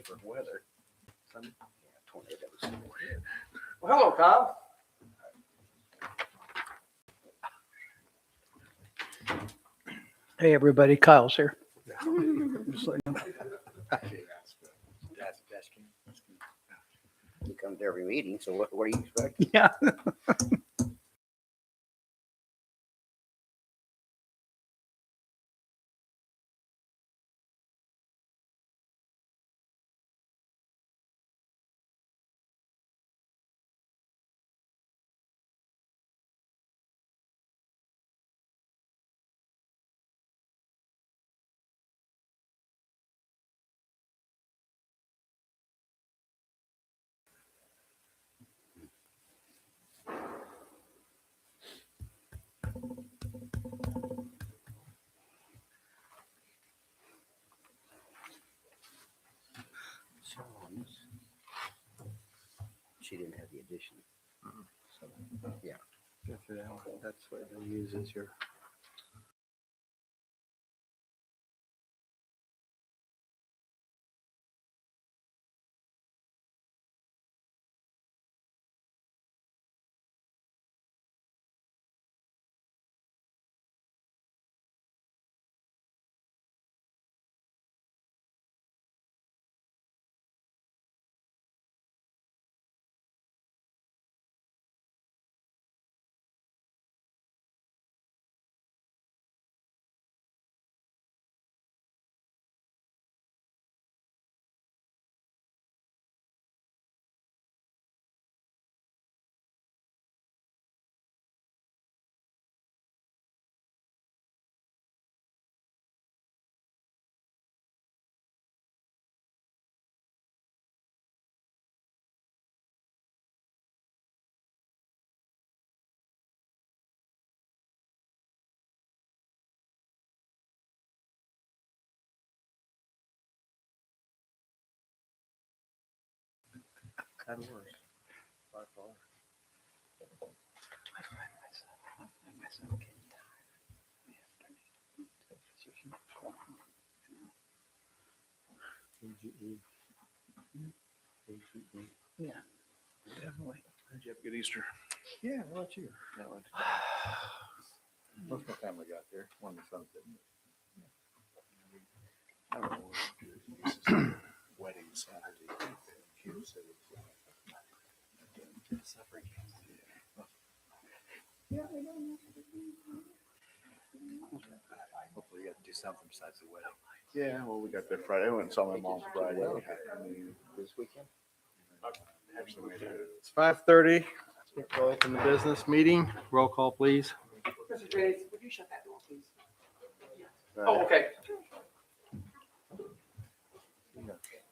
for weather. Sunday. Yeah, tornadoes. Well, hello, Kyle. Hey, everybody, Kyle's here. Just like, that's You come to every meeting, so what do you expect? Yeah. She didn't have the addition. So, yeah. that's what they'll use as your. That'll work. By far. Yeah, definitely. Did you have a good Easter? Yeah, how about you? Most of my family got there. One of the sons didn't. I don't know. Wedding Saturday. Kansas City. Suffering. Yeah, I know. Hopefully, you got to do something besides the wedding. Yeah, well, we got there Friday. I went and saw my mom Friday. This weekend? Actually, it's 5:30. We'll open the business meeting. Roll call, please. Mr. Trace, would you shut that door, please? Oh, okay.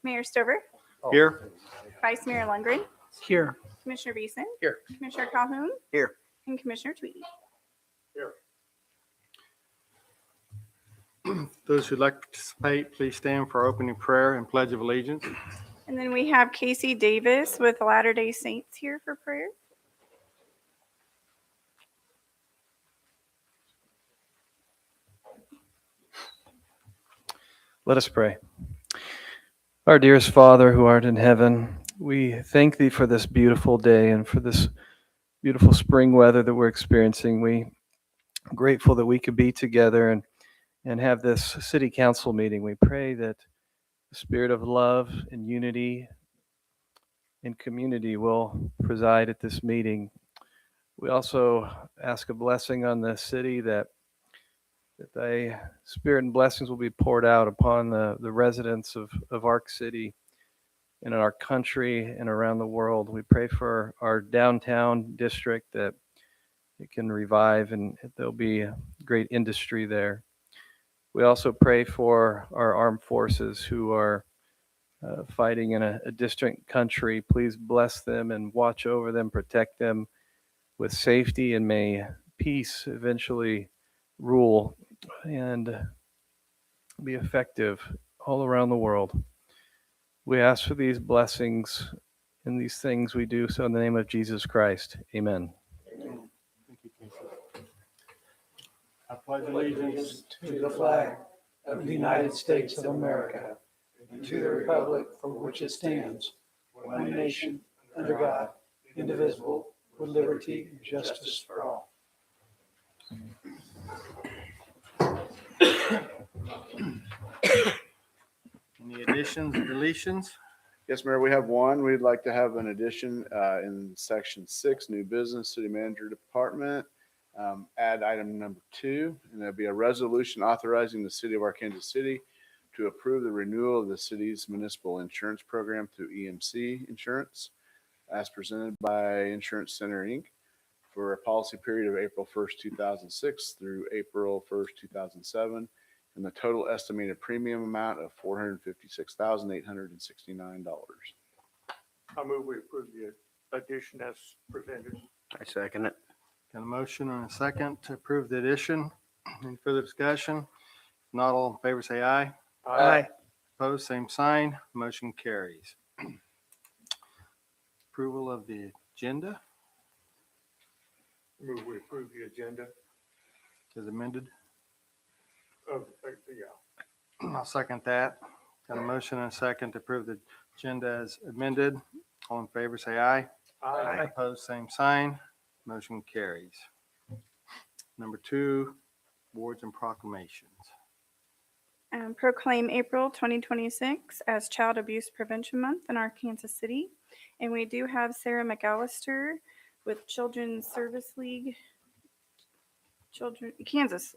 Mayor Stover, Here. Vice Mayor Lundgren, Here. Commissioner Beeson. Here. Commissioner Calhoun. Here. And Commissioner Tweedy. Those who'd like to participate, please stand for our opening prayer and pledge of allegiance. And then we have Casey Davis with Latter-day Saints here for prayer. Let us pray. Our dearest Father, who art in heaven, we thank thee for this beautiful day and for this beautiful spring weather that we're experiencing. We're grateful that we could be together and have this city council meeting. We pray that the spirit of love and unity and community will preside at this meeting. We also ask a blessing on the city that thy spirit and blessings will be poured out upon the residents of Ark City and in our country and around the world. We pray for our downtown district that it can revive and there'll be great industry there. We also pray for our armed forces who are fighting in a distant country. Please bless them and watch over them, protect them with safety, and may peace eventually rule and be effective all around the world. We ask for these blessings and these things we do so in the name of Jesus Christ. Amen. Thank you, Casey. I pledge allegiance To the flag of the United States of America and to the republic for which it stands, one nation, under God, indivisible, with liberty and justice for all. Any additions, deletions? Yes, Mayor, we have one. We'd like to have an addition in section 6, new business, city manager department. Add item number 2, and that'd be a resolution authorizing the city of Arkansas City to approve the renewal of the city's municipal insurance program through EMC Insurance as presented by Insurance Center, Inc. for a policy period of April 1st, 2006 through April 1st, 2007, and the total estimated premium amount of $456,869. I move we approve the addition as presented. I second it. Got a motion and a second to approve the addition. Any further discussion? If not, all in favor say aye. Aye. Opposed, same sign. Motion carries. Approval of the agenda Move we approve the agenda is amended. of, yeah. I'll second that. Got a motion and a second to approve the agenda as amended. All in favor say aye. Aye. Opposed, same sign. Motion carries. Number 2, awards and proclamations. Proclaim April 2026 as Child Abuse Prevention Month in Arkansas City. And we do have Sarah McAllister with Children's Service League, Kansas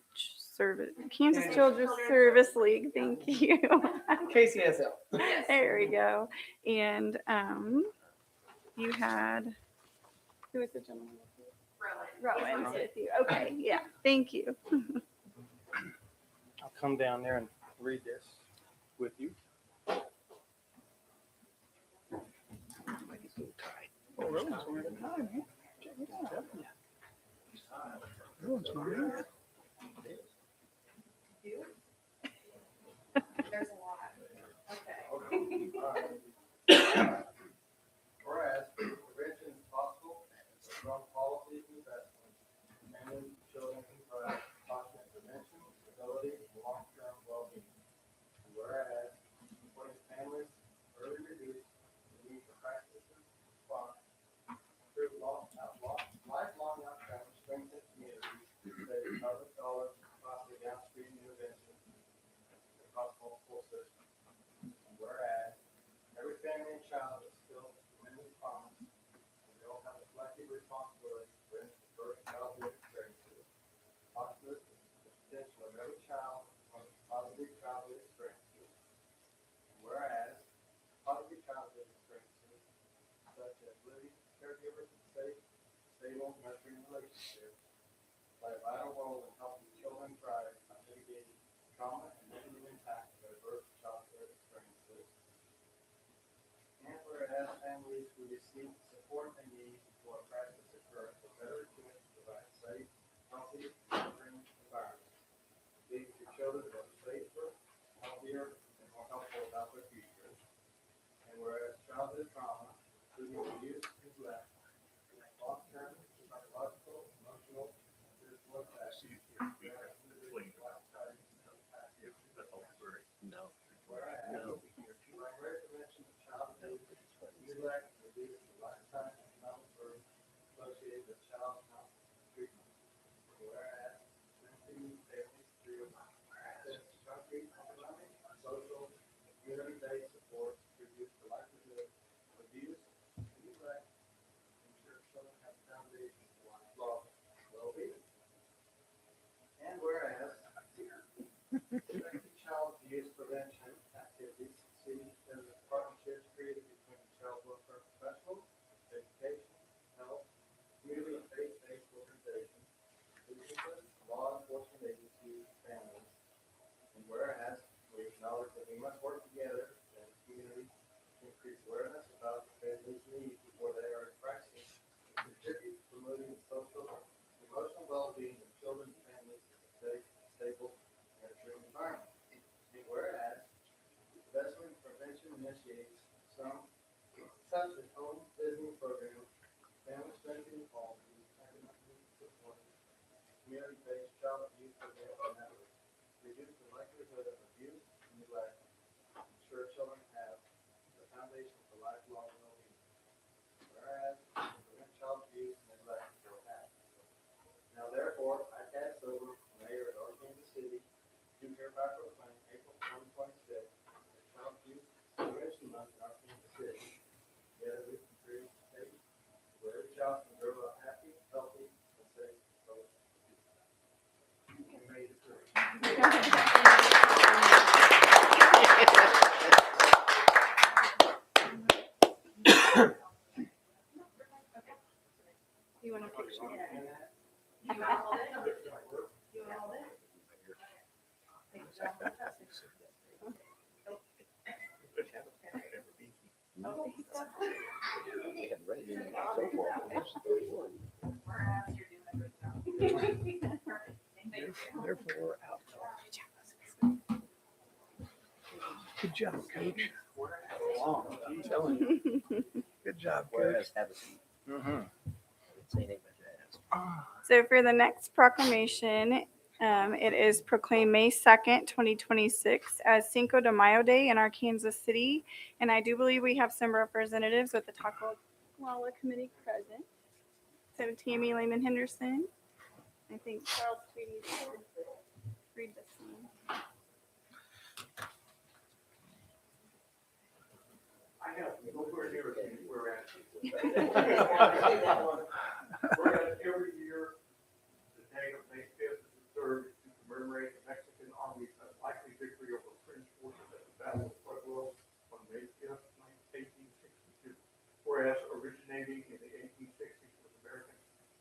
Children's Service League. Thank you. KCSL. There we go. And you had, who was the gentleman? Rowan's with you. Okay, yeah, thank you. I'll come down there and read this with you. There's a lot. Okay. Whereas prevention is possible, strong policies and investments, many children can thrive, fostering prevention, stability, and long-term well-being. And whereas supporting families early reduce the need for crisis response, improve lifelong outcomes, strengthen communities, save public dollars, possibly downstream intervention across multiple systems. And whereas every family and child is still tremendous promise, and we all have a collective responsibility to bring the first childhood experiences, fostering the potential of every child on positive childhood experiences. And whereas positive childhood experiences, such as living caregivers and safe, stable, nurturing relationships, play a vital role in helping children thrive by mitigating trauma and negative impact of adverse childhood experiences. And whereas families who receive the support they need before a crisis occurs are better equipped to provide safe, healthy, and nurturing environments, leading to children that are safer, healthier, and more helpful about their future. And whereas childhood trauma, including abuse, neglect, and long-term psychological, emotional, and physical effects, No. whereas by great prevention of child abuse, neglect, reduce the lifetime economic burden associated with child maltreatment. Whereas strengthening families through access to concrete economic, social, and community-based support reduce the likelihood of abuse, neglect, and ensure children have a foundation for lifelong well-being. And whereas effective child abuse prevention activities, city business partnerships created between child welfare professionals, education, health, community and faith-based organizations, businesses, law enforcement agencies, and families. And whereas we acknowledge that we must work together as a community to increase awareness about the family's needs before they are in crisis, and contribute to promoting the social and emotional well-being of children and families in a safe, stable, nurturing environment. And whereas investment prevention initiates some such as home visiting programs, family strengthening policies, economic support, community-based child abuse prevention networks, reduce the likelihood of abuse, neglect, ensure children have the foundation for lifelong well-being. Whereas, to prevent child abuse and neglect will happen. Now therefore, I, Tad Silver, Mayor of Kansas City, do hereby proclaim April 2026 as Child Abuse Prevention Month in our Kansas City. Together we can create a state where every child can grow up happy, healthy, and safe. So, you made it through. You want a picture? We had read it so far. It's 31. Therefore, we're out. Good job, coach. I'm telling you. Good job, coach. Whereas, have a seat. Didn't say anything but that. So for the next proclamation, it is proclaimed May 2nd, 2026 as Cinco de Mayo Day in our Kansas City. And I do believe we have some representatives with the Taco Committee present. So Tammy Lehman Henderson, I think Charles Tweedy should read this one. I have nowhere near as many whereas. Whereas every year, the day of May 5th is observed to commemorate the Mexican Army's unlikely victory over French forces at the Battle of Pueblo on May 5th, 1862. Whereas originating in the 1860s with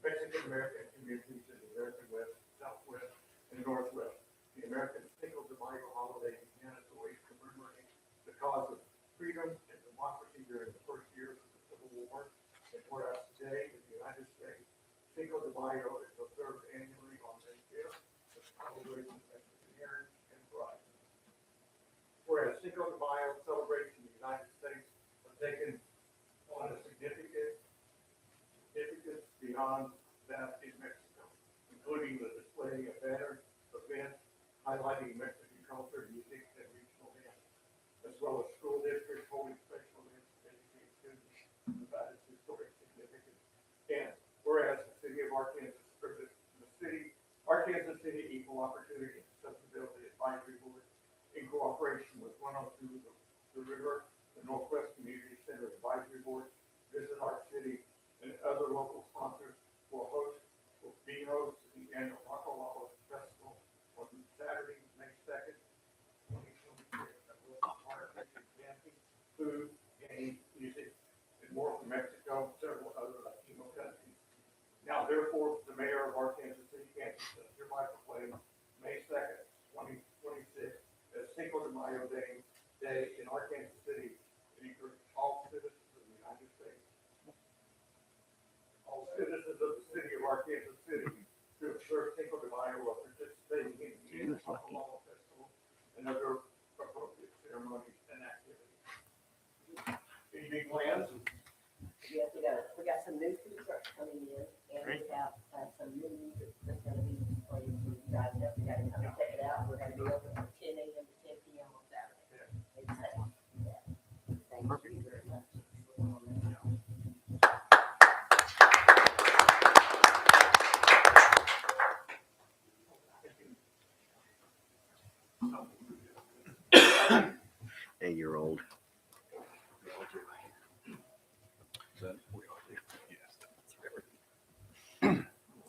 Mexican-American communities in the American West, Southwest, and Northwest, the American Cinco de Mayo holiday began as a way to commemorate the cause of freedom and democracy during the first years of the Civil War. And whereas today in the United States, Cinco de Mayo is observed annually on May 5th, the celebration of Mexican heritage and pride. Whereas Cinco de Mayo celebrations in the United States have taken on a significance beyond that in Mexico, including the display of banners, events highlighting Mexican culture, music, and regional dance, as well as school districts holding special events to educate students about its historic significance. And whereas the city of Arkansas Equal Opportunity and Accessibility Advisory Board, in cooperation with 102 The River, the Northwest Community Center Advisory Board, Visit Our City, and other local sponsors will be hosts the annual Taco Lala Festival on Saturday, May 2nd, 2026. That will require dancing, food, games, music, and more from Mexico and several other Latino countries. Now, therefore, the mayor of Arkansas City, Kansas, does hereby proclaim May 2nd, 2026 as Cinco de Mayo Day in Arkansas City, and encourage all citizens of the United States, all citizens of the city of Arkansas City, to observe Cinco de Mayo while participating in the annual Taco Lala Festival and other appropriate ceremonies and activities. Any big plans? Yes, we got some new food trucks coming in, and we have some new music that's gonna be played, so you guys definitely gotta come and check it out. We're gonna be open from 10 a.m. to 10 p.m. on Saturday. Exactly. Yeah. Thank you very much. Eight-year-old.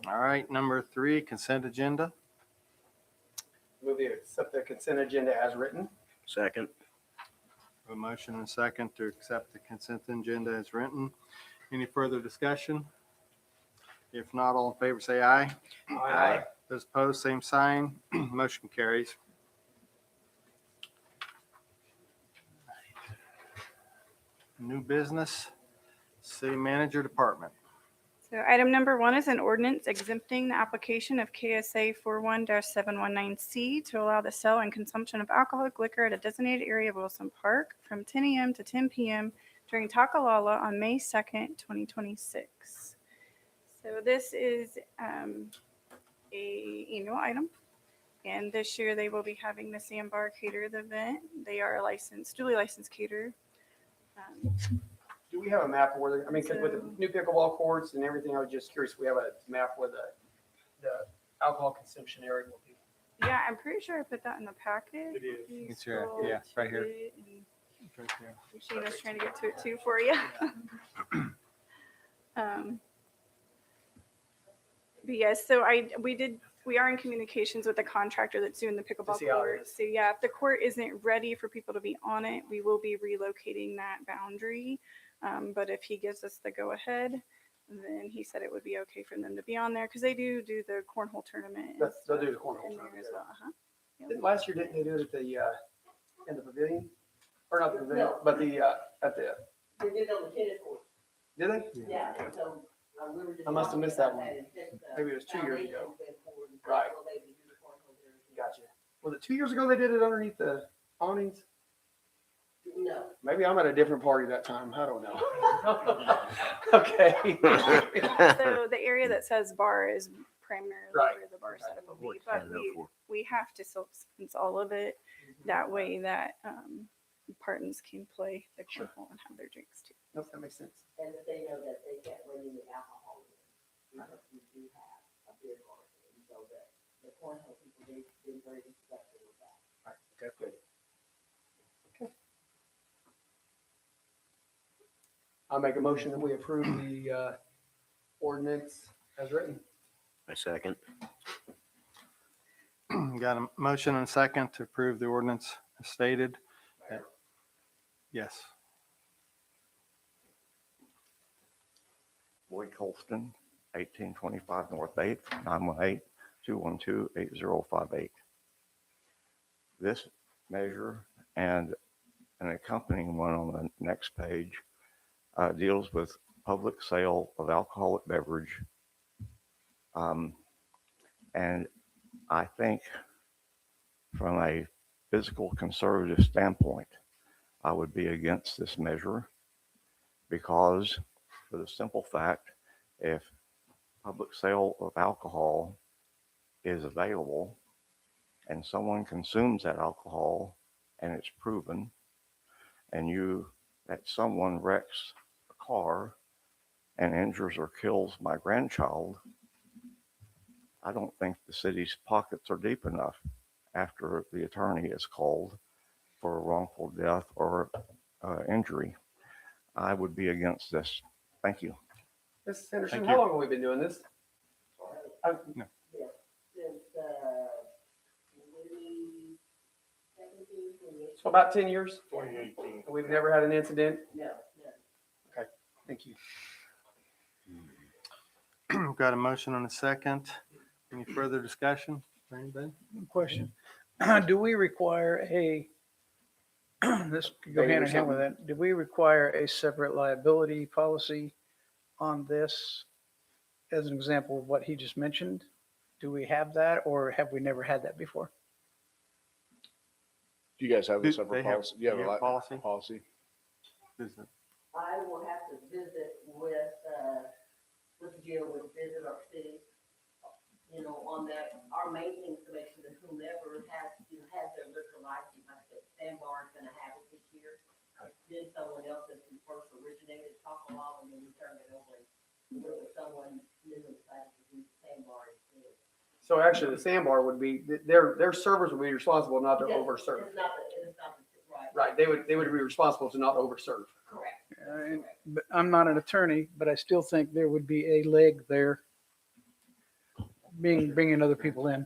All right, number 3, consent agenda. Move to accept the consent agenda as written. Second. A motion and a second to accept the consent agenda as written. Any further discussion? If not, all in favor say aye. Aye. Those opposed, same sign. Motion carries. New business, city manager department. So item number 1 is an ordinance exempting the application of KSA 41-719C to allow the sale and consumption of alcoholic liquor at a designated area of Wilson Park from 10 a.m. to 10 p.m. during Taco Lala on May 2nd, 2026. So this is a annual item. And this year they will be having the Sandbar cater the event. They are a licensed, duly licensed caterer. Do we have a map where, I mean, 'cause with the new pickleball courts and everything, I was just curious, we have a map where the alcohol consumption area will be. Yeah, I'm pretty sure I put that in the packet. It is. Can you It's here. scroll Yeah, right to here. it? And Shayna's trying to get to it too for you. But yes, so we are in communications with the contractor that's doing the pickleball see how it court. is. So yeah, if the court isn't ready for people to be on it, we will be relocating that boundary. But if he gives us the go ahead, then he said it would be okay for them to be on there because they do the cornhole tournament. and They'll do the stuff cornhole in there tournament as there. well. Uh-huh. Last year, didn't they do it at in the pavilion? Or not the pavilion, No. but at the, They did it on the tennis court. did they? Yeah, and so we were just. I must have missed that one. talking about it, just, Maybe it was 2 years ago. foundation's been poured, and so Right. we'll maybe do the cornhole there again. Gotcha. Was it 2 years ago they did it underneath the awnings? No. Maybe I'm at a different party that time. I don't know. Okay. So the area that says bar is primarily Right. where the bar setup will What be, it's but kind of for. we have to silkscreen all of it. That way that partners can play the cornhole and have their drinks too. Nope, that makes sense. And that they know that they can't bring any alcohol in, because we do have a beer garden, and so that the cornhole people, they've been very respectful of that. All right, okay, good. Okay. I'll make a motion that we approve the ordinance as written. A second. Got a motion and a second to approve the ordinance as stated. Yes. Lloyd Colston, 1825 North 8th, 918-212-8058. This measure and an accompanying one on the next page deals with public sale of alcoholic beverage. And I think from a physical conservative standpoint, I would be against this measure because for the simple fact, if public sale of alcohol is available and someone consumes that alcohol and it's proven, and that someone wrecks a car and injures or kills my grandchild, I don't think the city's pockets are deep enough after the attorney is called for a wrongful death or injury. I would be against this. Thank you. Mrs. Henderson, Thank how you. long have we been doing this? Since, 2017, So about 10 years? 2018. And we've never had an incident? no. Thank you. Got a motion and a second. Any further discussion? Anybody? Question. Do we require this could go Maybe hand in there's hand with that. Do we require a separate liability policy on this? As an example of what he just mentioned, do we have that or have we never had that before? Do you guys have a Do separate they have- policy? Do you have do a you have policy? policy? Is it- I will have to visit with Jill, with visit our city, on that, our maintenance commission, and whomever has their liquor license, like the Sandbar is gonna have it this year. Then someone else that first originated Taco and then we turned it over, and there was someone new decided to do Sandbar instead. So actually, the Sandbar would be, their servers would be responsible not to Yes, overserve. It's not right. Right, they would be responsible to not overserve. Correct. But I'm not an attorney, but I still think there would be a leg there bringing other people in.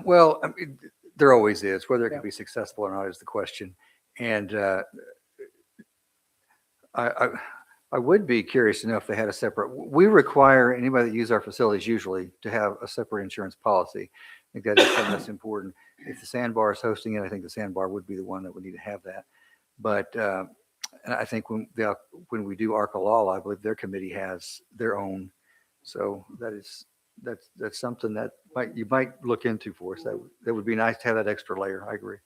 Well, I mean, there always is. Whether it Yeah. can be successful or not is the question. And I would be curious to know if they had a separate, we require anybody that uses our facilities usually to have a separate insurance policy. I think that is something that's important. If the Sandbar is hosting it, I think the Sandbar would be the one that would need to have that. But and I think when we do Arca-Law, I believe their committee has their own. So that's something that you might look into for us. That would be nice to have that extra layer. I agree.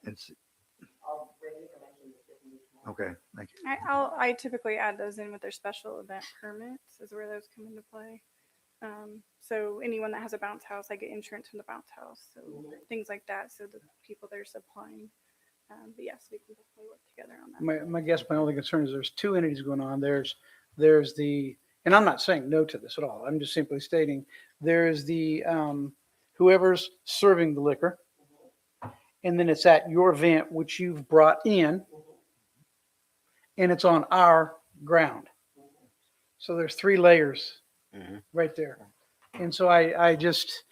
I'll bring information to the city tomorrow. Okay, thank you. I typically add those in with their special event permits is where those come into play. So anyone that has a bounce house, I get insurance from the bounce house. So things like that. So the people they're supplying. But yes, we can definitely work together on that. My guess, my only concern is there's two entities going on. There's the, and I'm not saying no to this at all. I'm just simply stating there's the, whoever's serving the liquor. And then it's at your event, which you've brought in, and it's on our ground. So there's 3 layers right there. And so I'm just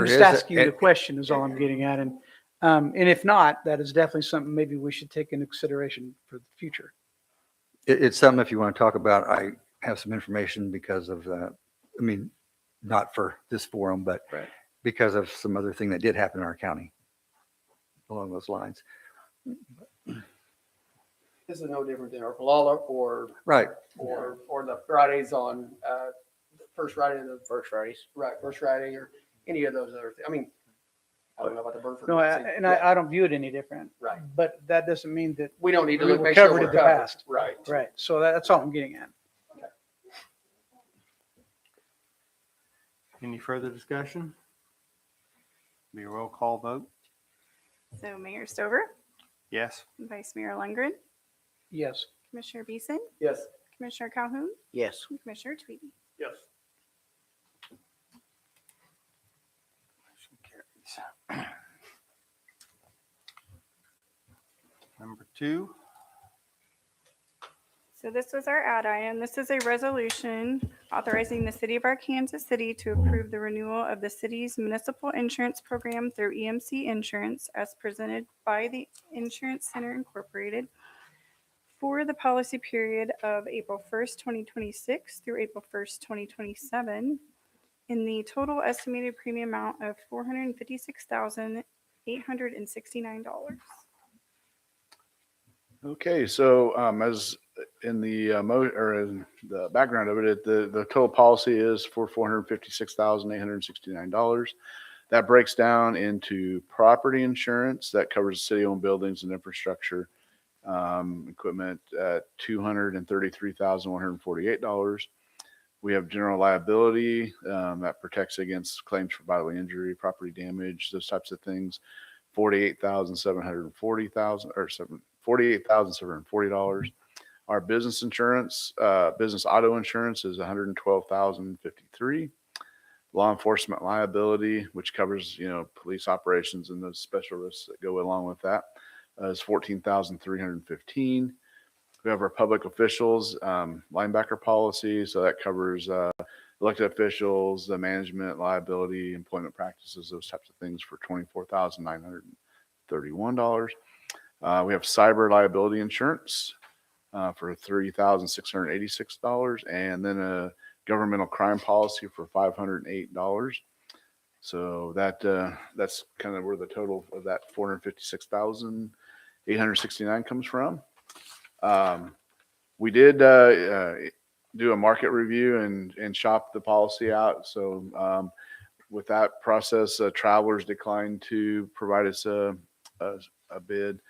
asking you the question is all I'm getting at. And if not, that is definitely something maybe we should take into consideration for the future. It's something if you want to talk about. I have some information because of, not for this forum, but Right. because of some other thing that did happen in our county along those lines. This is no different than our Palala or Right. the Fridays on first Friday of the First Fridays. right first Friday or any of those other things. I mean, I don't know about the Burford. No, I don't view it any different. Right. But that doesn't mean that We don't need to we look, were make sure covered we're in the covered. past. Right. Right. So that's all I'm getting at. Any further discussion? Be a roll call vote? So Mayor Stover, Yes. Vice Mayor Lundgren, Yes. Commissioner Beeson, Yes. Commissioner Calhoun, Yes. and Commissioner Tweedy. Yes. Motion carries. Number 2. So this was our add item. This is a resolution authorizing the city of Arkansas City to approve the renewal of the city's municipal insurance program through EMC Insurance as presented by the Insurance Center Incorporated for the policy period of April 1st, 2026 through April 1st, 2027 in the total estimated premium amount of $456,869. Okay, so as in the in the background of it, the total policy is for $456,869. That breaks down into property insurance that covers city-owned buildings and infrastructure equipment at $233,148. We have general liability that protects against claims for bodily injury, property damage, those types of things. $48,740. Our business insurance, business auto insurance is $112,053. Law enforcement liability, which covers, police operations and those special risks that go along with that, is $14,315. We have our public officials, linebacker policy. So that covers elected officials, the management liability, employment practices, those types of things for $24,931. We have cyber liability insurance for $3,686, and then a governmental crime policy for $508. So that's kind of where the total of that $456,869 comes from. We did do a market review and shop the policy out. So with that process, Travelers declined to provide us a bid.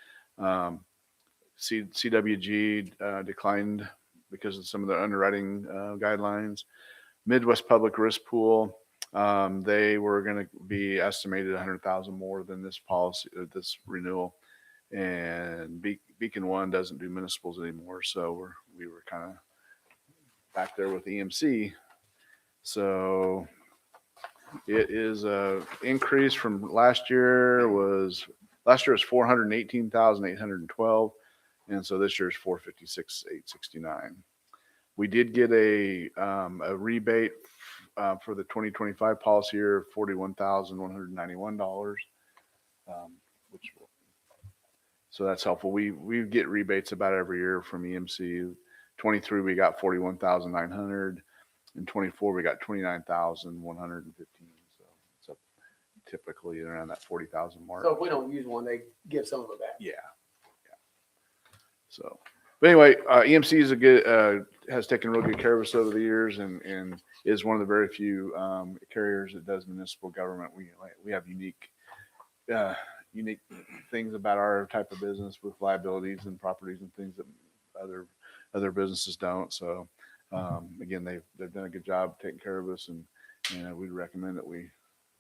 CWG declined because of some of the underwriting guidelines. Midwest Public Risk Pool, they were going to be estimated $100,000 more than this policy, this renewal. And Beacon One doesn't do municipals anymore, so we were kind of back there with EMC. So it is a increase from last year was $418,812, and so this year is $456,869. We did get a rebate for the 2025 policy year of $41,191, which so that's helpful. We get rebates about every year from EMC. 23 we got $41,900. In 24 we got $29,115. So it's up typically around that $40,000 mark. So if we don't use one, they give some of it back. Yeah. So, but anyway, EMC is has taken real good care of us over the years, and is one of the very few carriers that does municipal government. We have unique things about our type of business with liabilities and properties and things that other businesses don't. So again, they've done a good job taking care of us, and And we'd recommend that we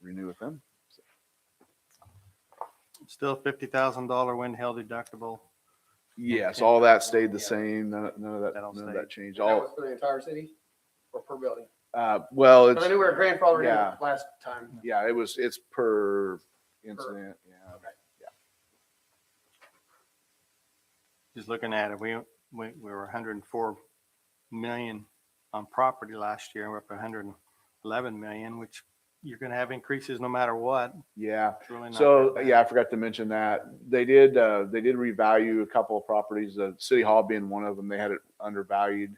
renew with them. Still $50,000 wind hail deductible. Yes, all that stayed the same. None of That all that stayed. changed. That was All, for the entire city or per building? well, Because I knew we were grandfathered yeah. in last time. yeah, it's per incident. Yeah. Just looking at it, we were 104 million on property last year. We're up 111 million, which you're going to have increases no matter what. Yeah. It's really not So, that bad. yeah, I forgot to mention that. They did revalue a couple of properties, City Hall being one of them. They had it undervalued.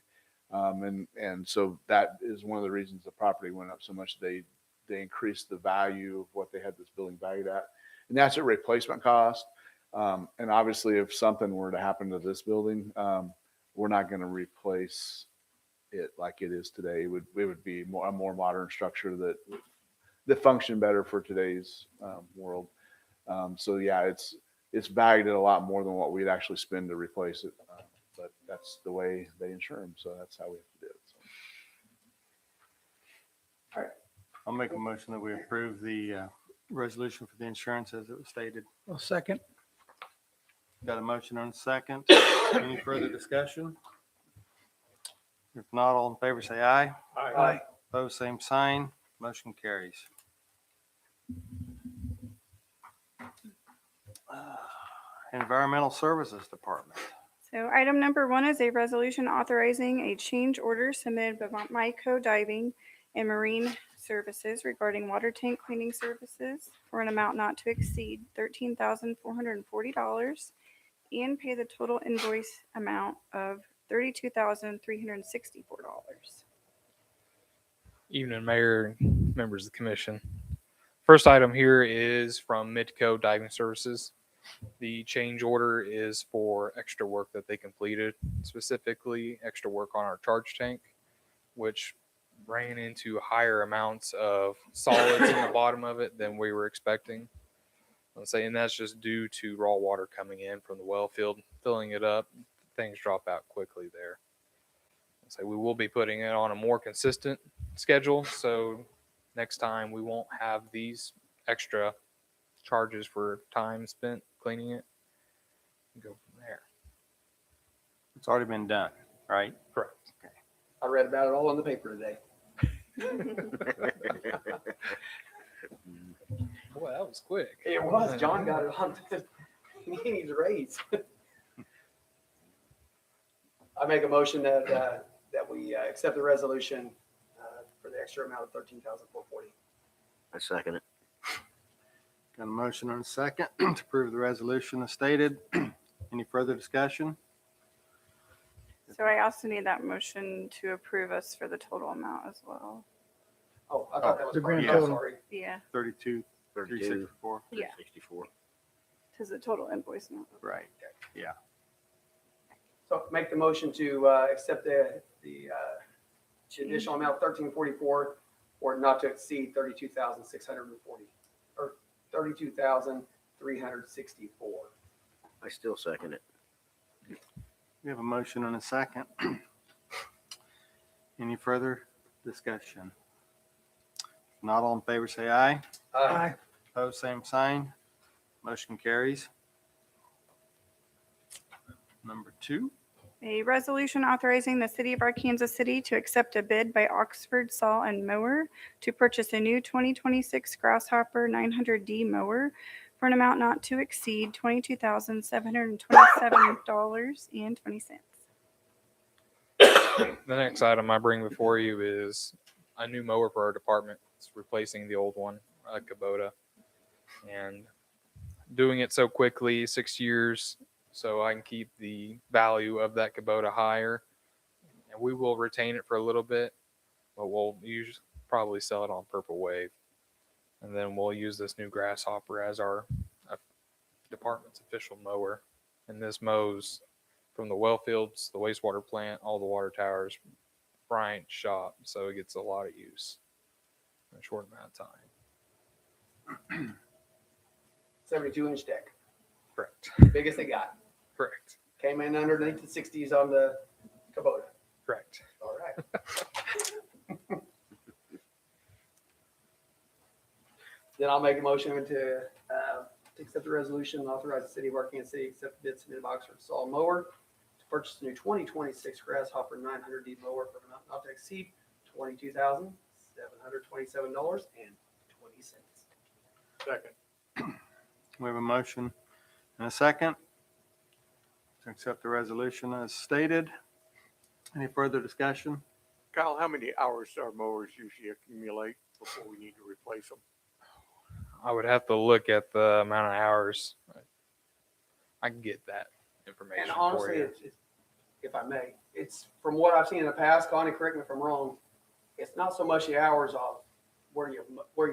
And so that is one of the reasons the property went up so much. They increased the value of what they had this building valued at. And that's at replacement cost. And obviously if something were to happen to this building, we're not going to replace it like it is today. It would be a more modern structure that function better for today's world. So yeah, it's valued at a lot more than what we'd actually spend to replace it. But that's the way they insure them. So that's how we have to do it. So. I'll make a motion that we approve the resolution for the insurance as it was stated. Well, second. Got a motion on second. Any further discussion? If not, all in favor say aye. Aye. Opposed, same sign. Motion carries. Environmental Services Department. So item number 1 is a resolution authorizing a change order submitted by Myco Diving and Marine Services regarding water tank cleaning services for an amount not to exceed $13,440 and pay the total invoice amount of $32,364. Evening, Mayor and members of the commission. First item here is from Midco Diving Services. The change order is for extra work that they completed, specifically extra work on our charge tank, which ran into higher amounts of solids in the bottom of it than we were expecting. I'm saying that's just due to raw water coming in from the well field, filling it up. Things drop out quickly there. So we will be putting it on a more consistent schedule. So next time we won't have these extra charges for time spent cleaning it. Go from there. It's already been done, right? Correct. I read about it all in the paper today. Boy, that was quick. It was. John got it on. He needs a raise. I make a motion that we accept the resolution for the extra amount of $13,440. I second it. Got a motion on second to approve the resolution as stated. Any further discussion? So I also need that motion to approve us for the total amount as well. Oh, I thought that was The part of grand it. total. Sorry. Yeah, 32, 32, 364. Yeah. 64. because the total invoice amount. Right. Yeah. So make the motion to accept the additional amount of $13.44 or not to exceed $32,640 or $32,364. I still second it. We have a motion and a second. Any further discussion? If not, all in favor say aye. Aye. Opposed, same sign. Motion carries. Number 2. A resolution authorizing the city of Arkansas City to accept a bid by Oxford Saw and Mower to purchase a new 2026 Grasshopper 900D mower for an amount not to exceed $22,727.20. The next item I bring before you is a new mower for our department. It's replacing the old one, a Kubota. And doing it so quickly, 6 years, so I can keep the value of that Kubota higher. And we will retain it for a little bit, but we'll probably sell it on Purple Wave. And then we'll use this new Grasshopper as our department's official mower. And this mows from the well fields, the wastewater plant, all the water towers, Bryant shop. So it gets a lot of use in a short amount of time. 72-inch deck. Correct. Biggest they got. Correct. Came in underneath the 60s on the Kubota. Correct. All right. Then I'll make a motion to accept the resolution and authorize the city of Arkansas City accept bid submitted by Oxford Saw Mower to purchase a new 2026 Grasshopper 900D mower for an amount not to exceed $22,727.20. Second. We have a motion and a second to accept the resolution as stated. Any further discussion? Kyle, how many hours our mowers usually accumulate before we need to replace them? I would have to look at the amount of hours. I can get that information And for honestly, you. it's, if I may, it's from what I've seen in the past, Connie, correct me if I'm wrong, it's not so much the hours of where you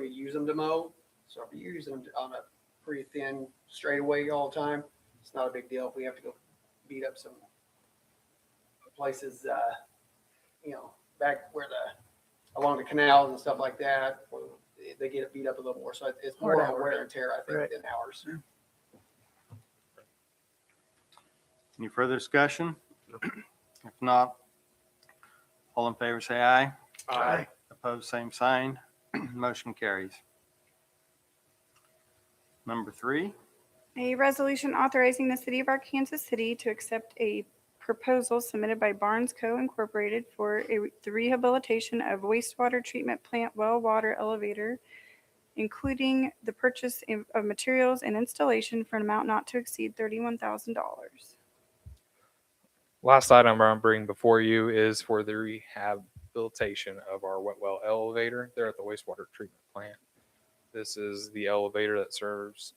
use them to mow. So if you're using them on a pretty thin straightaway all the time, it's not a big deal. If we have to go beat up some places, back where along the canals and stuff like that, where they get it beat up a little more. So it's more Hard of a hours. wear and tear, I think, Right. than hours. Any further discussion? If not, all in favor say aye. Aye. Opposed, same sign. Motion carries. Number 3, A resolution authorizing the city of Arkansas City to accept a proposal submitted by Barnes Co. Incorporated for the rehabilitation of wastewater treatment plant well water elevator, including the purchase of materials and installation for an amount not to exceed $31,000. Last item I'm bringing before you is for the rehabilitation of our wet well elevator there at the wastewater treatment plant. This is the elevator that serves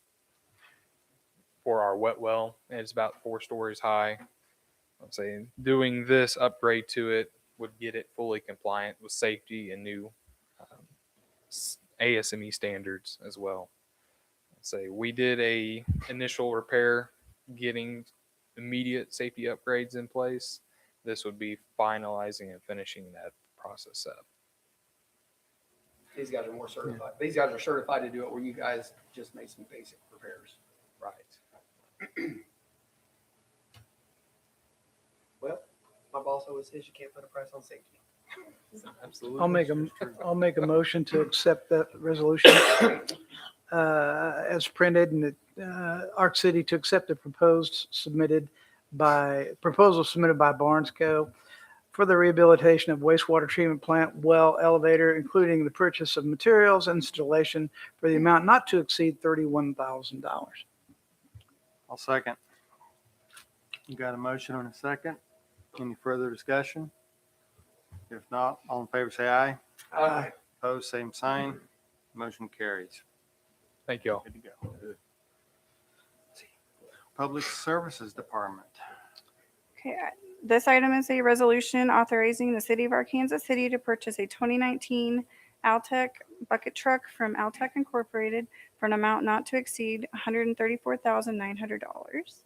for our wet well, and it's about 4 stories high. I'm saying doing this upgrade to it would get it fully compliant with safety and new ASME standards as well. Say we did a initial repair, getting immediate safety upgrades in place. This would be finalizing and finishing that process up. These guys are more certified. These guys are certified to do it where you guys just made some basic repairs. Right. Well, my boss always says you can't put a price on safety. Absolutely. I'll make a motion to accept that resolution as printed, and Arc City to accept the proposal submitted by Barnes Co. for the rehabilitation of wastewater treatment plant well elevator, including the purchase of materials and installation for the amount not to exceed $31,000. I'll second. You got a motion and a second. Any further discussion? If not, all in favor say aye. Aye. Opposed, same sign. Motion carries. Thank you all. Good to go. Public Services Department. Okay, this item is a resolution authorizing the city of Arkansas City to purchase a 2019 Altech bucket truck from Altech Incorporated for an amount not to exceed $134,900.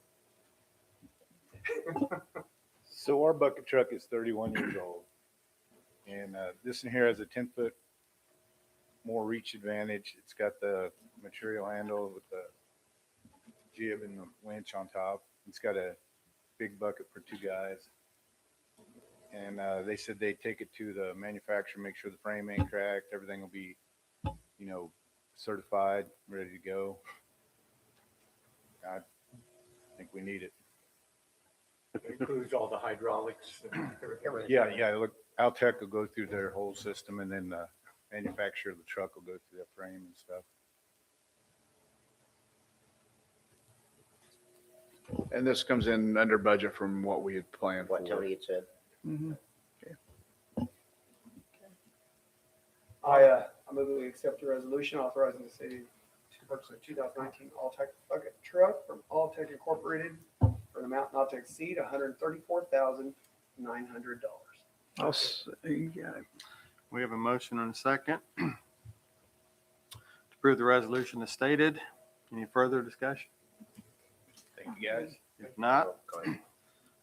So our bucket truck is 31 years old. And this in here has a 10-foot more reach advantage. It's got the material handle with the jib and the winch on top. It's got a big bucket for 2 guys. And they said they'd take it to the manufacturer, make sure the frame ain't cracked. Everything will be, certified, ready to go. I think we need it. Includes all the hydraulics and everything. Yeah. Look, Altech will go through their whole system, and then the manufacturer of the truck will go through the frame and stuff. And this comes in under budget from what we had planned for. What Tony had said. Mhm. I move that we accept the resolution authorizing the city to purchase a 2019 Altech bucket truck from Altech Incorporated for an amount not to exceed $134,900. We have a motion and a second. To approve the resolution as stated. Any further discussion? Thank you, guys. If not,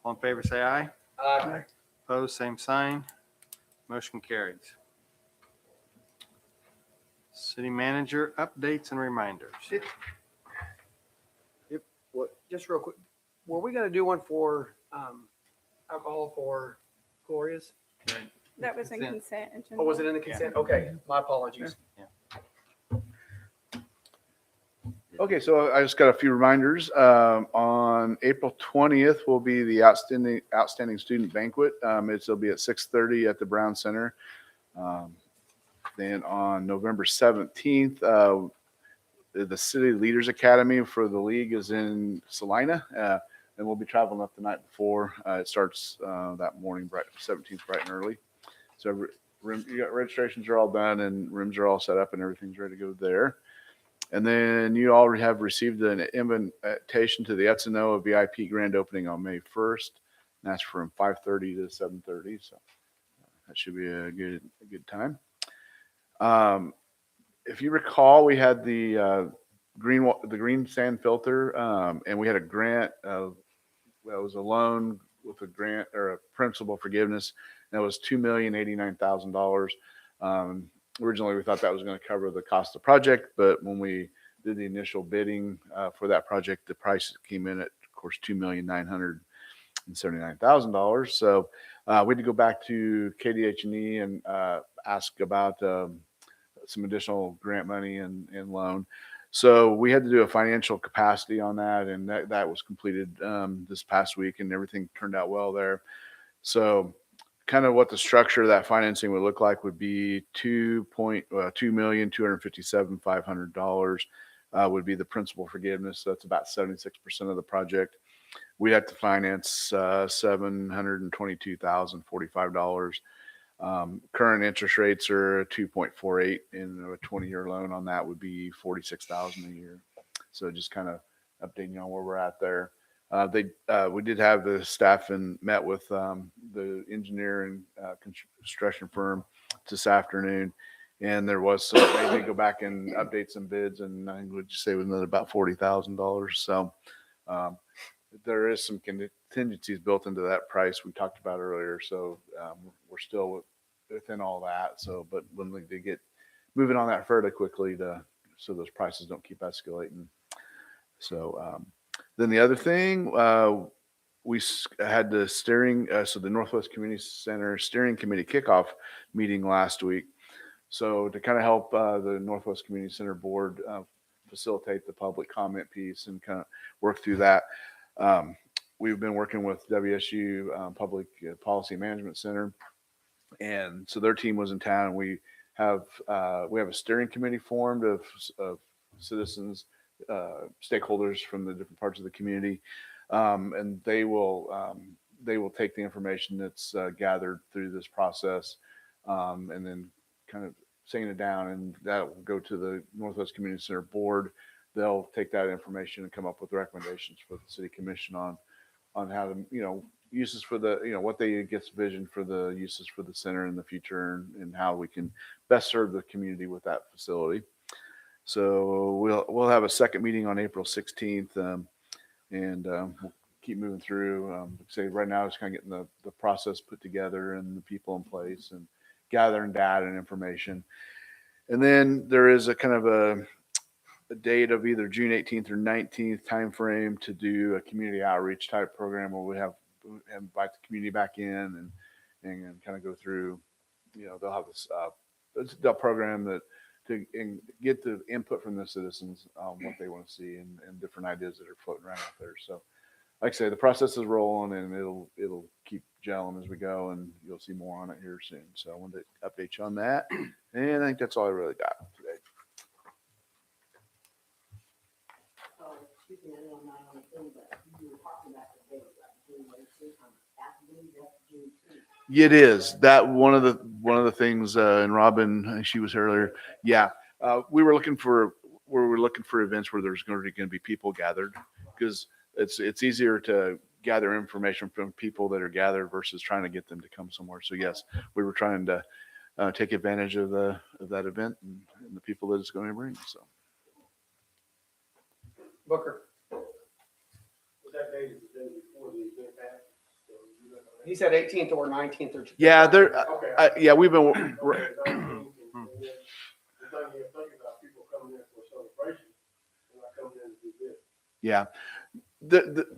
all in favor say aye. Aye. Opposed, same sign. Motion carries. City manager updates and reminders. Just real quick, were we gonna do one for alcohol for Gloria's? That was in Consent. consent agenda. Or was it in the consent? Okay, my apologies. Okay, so I just got a few reminders. On April 20th will be the outstanding student banquet. It'll be at 6:30 at the Brown Center. Then on November 17th, the City Leaders Academy for the league is in Salina, and we'll be traveling up the night before. It starts that morning, 17th, bright and early. So registrations are all done and rooms are all set up and everything's ready to go there. And then you all have received an invitation to the Etzanoa VIP grand opening on May 1st. And that's from 5:30 to 7:30. So that should be a good time. If you recall, we had the green sand filter, and we had a grant. That was a loan with a grant or a principal forgiveness. That was $2,089,000. Originally, we thought that was going to cover the cost of the project, but when we did the initial bidding for that project, the price came in at, of course, $2,979,000. So we had to go back to KDH&E and ask about some additional grant money and loan. So we had to do a financial capacity on that, and that was completed this past week, and everything turned out well there. So kind of what the structure of that financing would look like would be $2,257,500 would be the principal forgiveness. So that's about 76% of the project. We had to finance $722,045. Current interest rates are 2.48, and a 20-year loan on that would be $46,000 a year. So just kind of updating you on where we're at there. We did have the staff and met with the engineer and construction firm this afternoon, and there was some. They did go back and update some bids, and I would say with another about $40,000. So there is some contingencies built into that price we talked about earlier. So we're still within all that. So, but when we get moving on that fairly quickly so those prices don't keep escalating. So. Then the other thing, we had the the Northwest Community Center Steering Committee kickoff meeting last week. So to kind of help the Northwest Community Center board facilitate the public comment piece and kind of work through that, we've been working with WSU Public Policy Management Center, and so their team was in town. And we have a steering committee formed of citizens. Stakeholders from the different parts of the community, and they will take the information that's gathered through this process, and then kind of saying it down, and that will go to the Northwest Community Center board. They'll take that information and come up with recommendations for the city commission on how to uses for the what they gets vision for the uses for the center in the future, and how we can best serve the community with that facility. So we'll have a second meeting on April 16th, and we'll keep moving through. Say right now, it's kind of getting the process put together and the people in place and gathering data and information. And then there is a kind of a date of either June 18th or 19th timeframe to do a community outreach type program where we invite the community back in and kind of go through. They'll have this a program that. To get the input from the citizens on what they want to see and different ideas that are floating around out there. So, like I say, the process is rolling, and it'll keep gelling as we go, and you'll see more on it here soon. So I wanted to update you on that, and I think that's all I really got today. Excuse me, I know I'm not on the thing, but you were talking about the date, like June 18th, I believe that's June 2nd. It is that one of the things, and Robin, she was here earlier. Yeah, we were looking for events where there's going to be people gathered, because it's easier to gather information from people that are gathered versus trying to get them to come somewhere. So yes, we were trying to take advantage of that event and the people that it's going to bring. So Booker. That date is the day before the event happens. So you're not gonna- He said 18th or 19th or. yeah, Okay. we've been. Okay, 19th, and then the thing you're thinking about people coming in for a celebration, they're not coming in to do this. Yeah,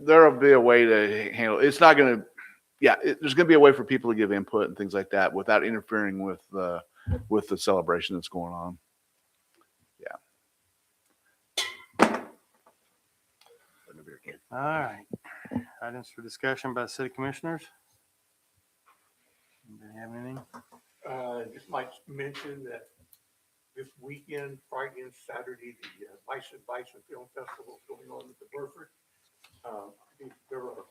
there'll be a way to handle it. It's not going to. Yeah, there's going to be a way for people to give input and things like that without interfering with the celebration that's going on. Yeah. All right. Items for discussion by city commissioners? Anybody have anything? Just might mention that this weekend, Friday and Saturday, the Bison Film Festival is going on at the Burford. I think there are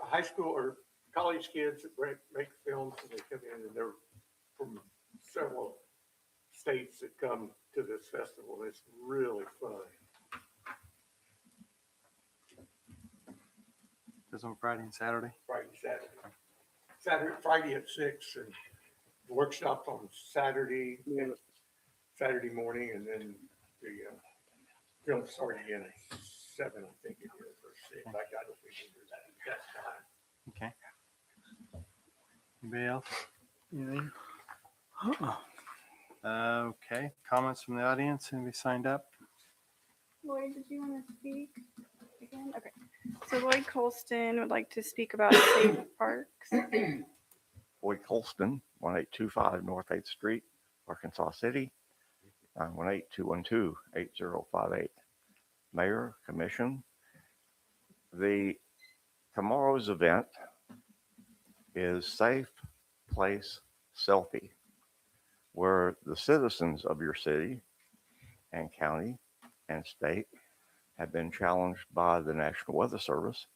high school or college kids that make films, and they come in, and they're from several states that come to this festival. It's really fun. This on Friday and Saturday? Friday at 6, and the workshop on Saturday morning, and then the film starting in at 7, I think it is, or 6. I don't remember that exact time. Okay. Anybody else? Anything? Uh-uh. Okay, comments from the audience? Anybody signed up? Lloyd, did you want to speak again? Okay. So Lloyd Colston would like to speak about safe parks. Boyd Colston, 1825 North 8th Street, Arkansas City, 918-212-8058. Mayor, Commission, tomorrow's event is Safe Place Selfie, where the citizens of your city and county and state have been challenged by the National Weather Service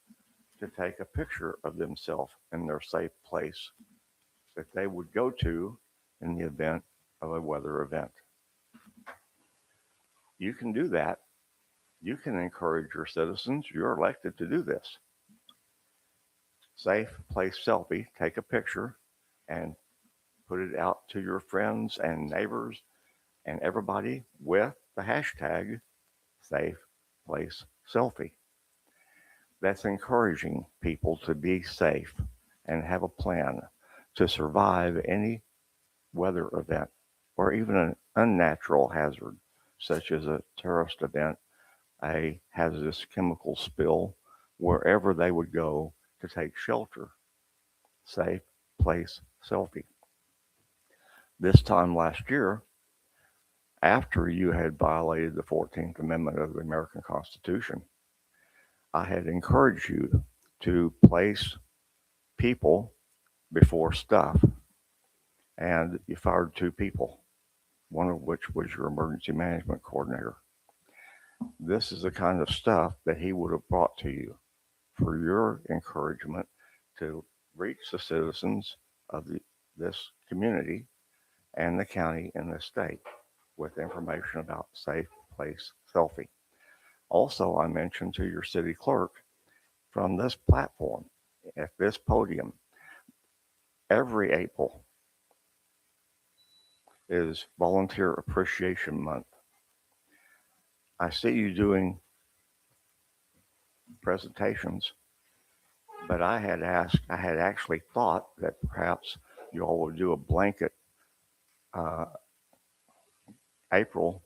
to take a picture of themselves in their safe place that they would go to in the event of a weather event. You can do that. You can encourage your citizens. You're elected to do this. Safe Place Selfie. Take a picture and put it out to your friends and neighbors and everybody with the hashtag Safe Place Selfie. That's encouraging people to be safe and have a plan to survive any weather event or even an unnatural hazard, such as a terrorist event, a hazardous chemical spill, wherever they would go to take shelter. Safe Place Selfie. This time last year, after you had violated the 14th Amendment of the American Constitution, I had encouraged you to place people before stuff, and you fired 2 people, one of which was your emergency management coordinator. This is the kind of stuff that he would have brought to you for your encouragement to reach the citizens of this community and the county and the state with information about Safe Place Selfie. Also, I mentioned to your city clerk from this platform, at this podium, every April is Volunteer Appreciation Month. I see you doing presentations, but I had actually thought that perhaps you all would do a blanket. April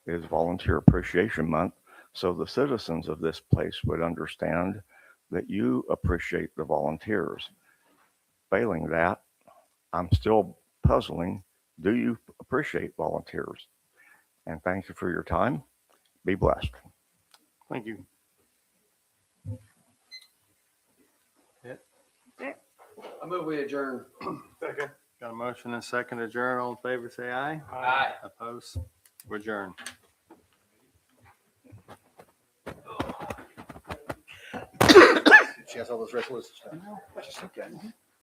is Volunteer Appreciation Month, so the citizens of this place would understand that you appreciate the volunteers. Failing that, I'm still puzzling. Do you appreciate volunteers? And thank you for your time. Be blessed. Thank you. I move we adjourn. Second. Got a motion and a second to adjourn. All in favor, say aye. Aye. Opposed? We're adjourned. She has all those resolutions. I know.